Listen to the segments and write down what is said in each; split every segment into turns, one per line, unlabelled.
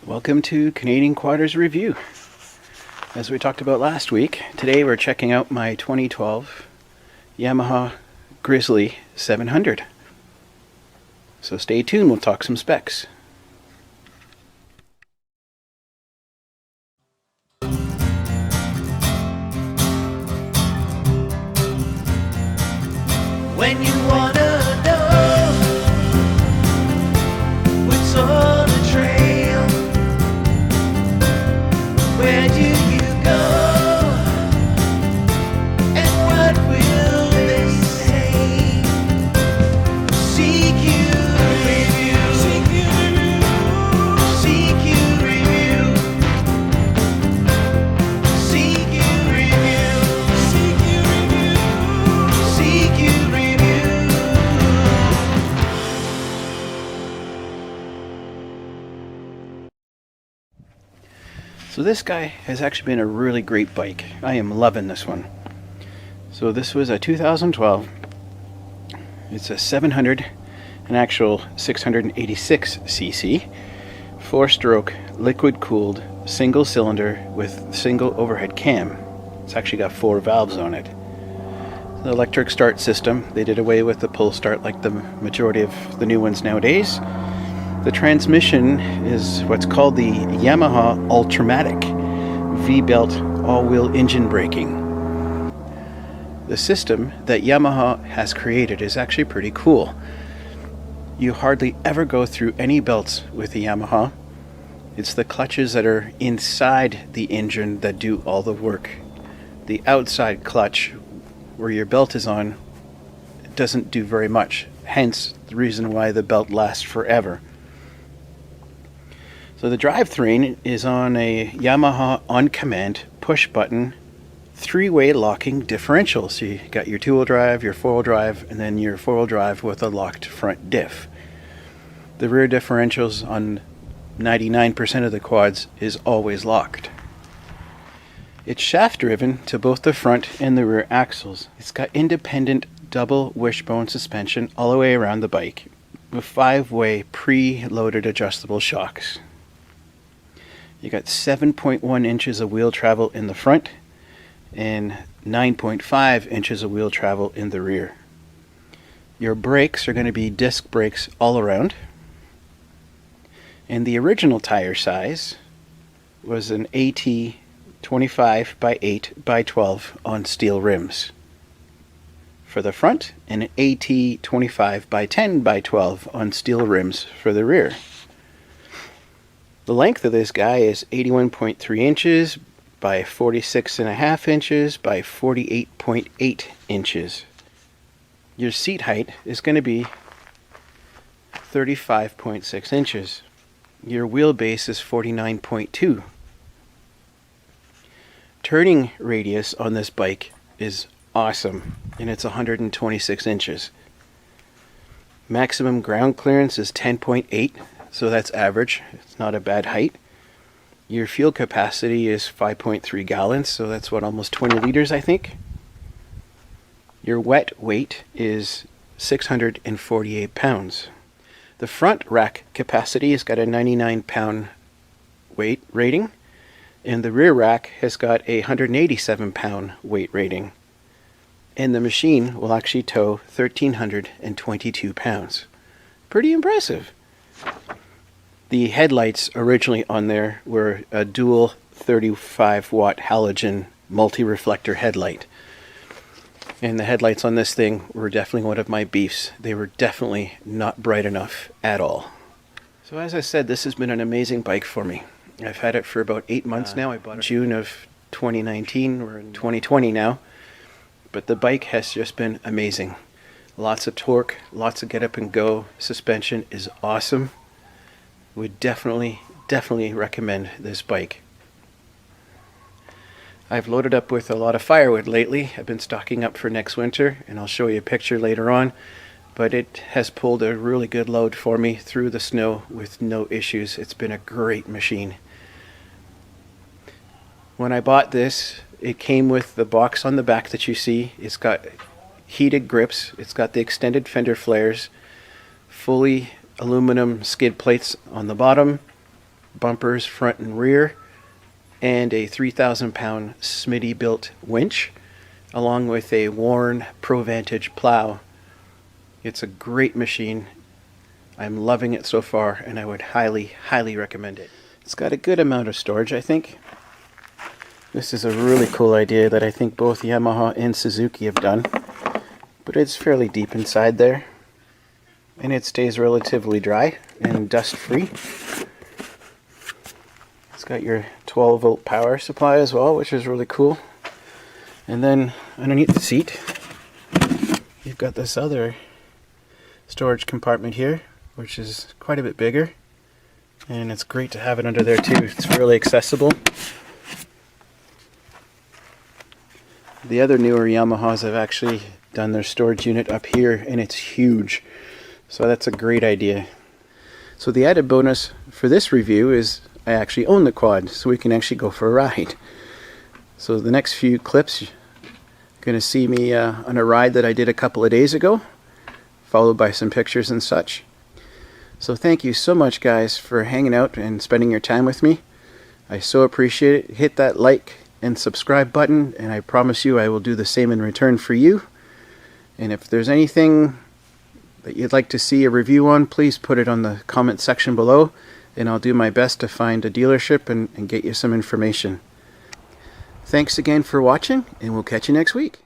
Welcome to Canadian Quadders Review. As we talked about last week, today we're checking out my 2012 Yamaha Grizzly 700. So stay tuned, we'll talk some specs.
When you wanna know what's on the trail, where do you go, and what will they say? CQ Review, CQ Review, CQ Review, CQ Review.
So this guy has actually been a really great bike. I am loving this one. So this was a 2012. It's a 700, an actual 686cc, 4-stroke, liquid-cooled, single-cylinder with single overhead cam. It's actually got 4 valves on it. The electric start system, they did away with the pull start like the majority of the new ones nowadays. The transmission is what's called the Yamaha Ultramatic V-belt all-wheel engine braking. The system that Yamaha has created is actually pretty cool. You hardly ever go through any belts with the Yamaha. It's the clutches that are inside the engine that do all the work. The outside clutch, where your belt is on, doesn't do very much. Hence the reason why the belt lasts forever. So the drivetrain is on a Yamaha on-command push-button 3-way locking differential. So you got your 2-wheel drive, your 4-wheel drive, and then your 4-wheel drive with a locked front diff. The rear differentials on 99% of the quads is always locked. It's shaft driven to both the front and the rear axles. It's got independent double wishbone suspension all the way around the bike with 5-way pre-loaded adjustable shocks. You got 7.1 inches of wheel travel in the front and 9.5 inches of wheel travel in the rear. Your brakes are going to be disc brakes all around. And the original tire size was an AT 25 by 8 by 12 on steel rims for the front and an AT 25 by 10 by 12 on steel rims for the rear. The length of this guy is 81.3 inches by 46.5 inches by 48.8 inches. Your seat height is going to be 35.6 inches. Your wheelbase is 49.2. Turning radius on this bike is awesome, and it's 126 inches. Maximum ground clearance is 10.8, so that's average. It's not a bad height. Your fuel capacity is 5.3 gallons, so that's what, almost 20 liters, I think. Your wet weight is 648 pounds. The front rack capacity has got a 99-pound weight rating, and the rear rack has got a 187-pound weight rating. And the machine will actually tow 1,322 pounds. Pretty impressive. The headlights originally on there were a dual 35-watt halogen multi-reflector headlight. And the headlights on this thing were definitely one of my beefs. They were definitely not bright enough at all. So as I said, this has been an amazing bike for me. I've had it for about 8 months now. I bought it in June of 2019. We're in 2020 now. But the bike has just been amazing. Lots of torque, lots of get up and go. Suspension is awesome. Would definitely recommend this bike. I've loaded up with a lot of firewood lately. I've been stocking up for next winter, and I'll show you a picture later on. But it has pulled a really good load for me through the snow with no issues. It's been a great machine. When I bought this, it came with the box on the back that you see. It's got heated grips. It's got the extended fender flares, fully aluminum skid plates on the bottom, bumpers front and rear, and a 3,000-pound Smitty-built winch, along with a Warn ProVantage plow. It's a great machine. I'm loving it so far, and I would highly, highly recommend it. It's got a good amount of storage, I think. This is a really cool idea that I think both Yamaha and Suzuki have done. But it's fairly deep inside there, and it stays relatively dry and dust-free. It's got your 12-volt power supply as well, which is really cool. And then underneath the seat, you've got this other storage compartment here, which is quite a bit bigger. And it's great to have it under there too. It's really accessible. The other newer Yamahas have actually done their storage unit up here, and it's huge. So that's a great idea. So the added bonus for this review is I actually own the quad, so we can actually go for a ride. So the next few clips, you're going to see me on a ride that I did a couple of days ago, followed by some pictures and such. So thank you so much, guys, for hanging out and spending your time with me. I so appreciate it. Hit that like and subscribe button, and I promise you I will do the same in return for you. And if there's anything that you'd like to see a review on, please put it on the comment section below, and I'll do my best to find a dealership and get you some information. Thanks again for watching, and we'll catch you next week.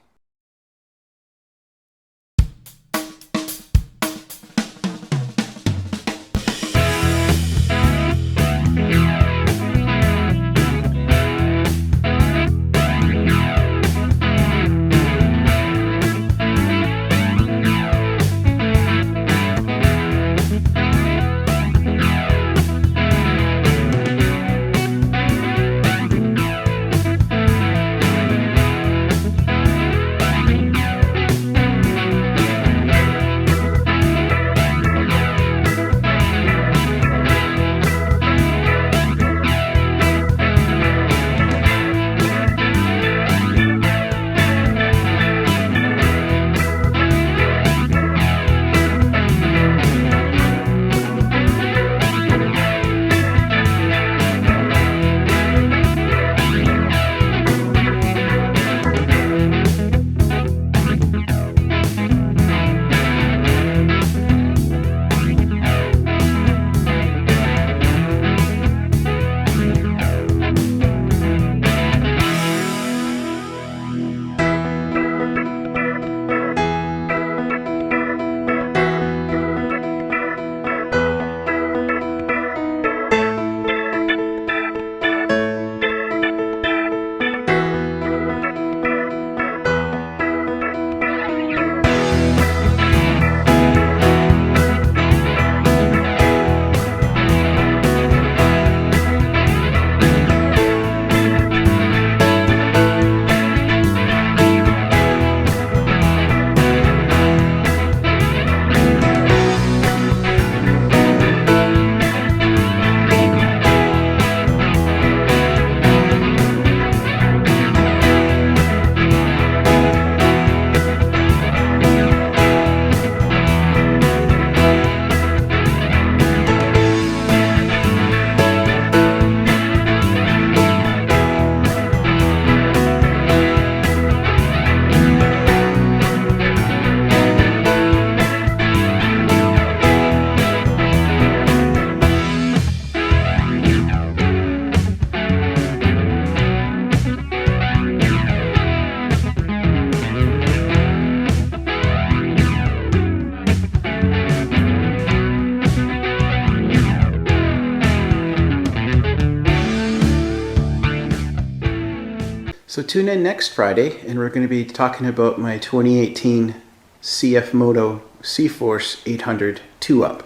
So tune in next Friday, and we're going to be talking about my 2018 CF Moto C-Force 800 2-Up.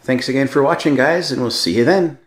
Thanks again for watching, guys, and we'll see you then.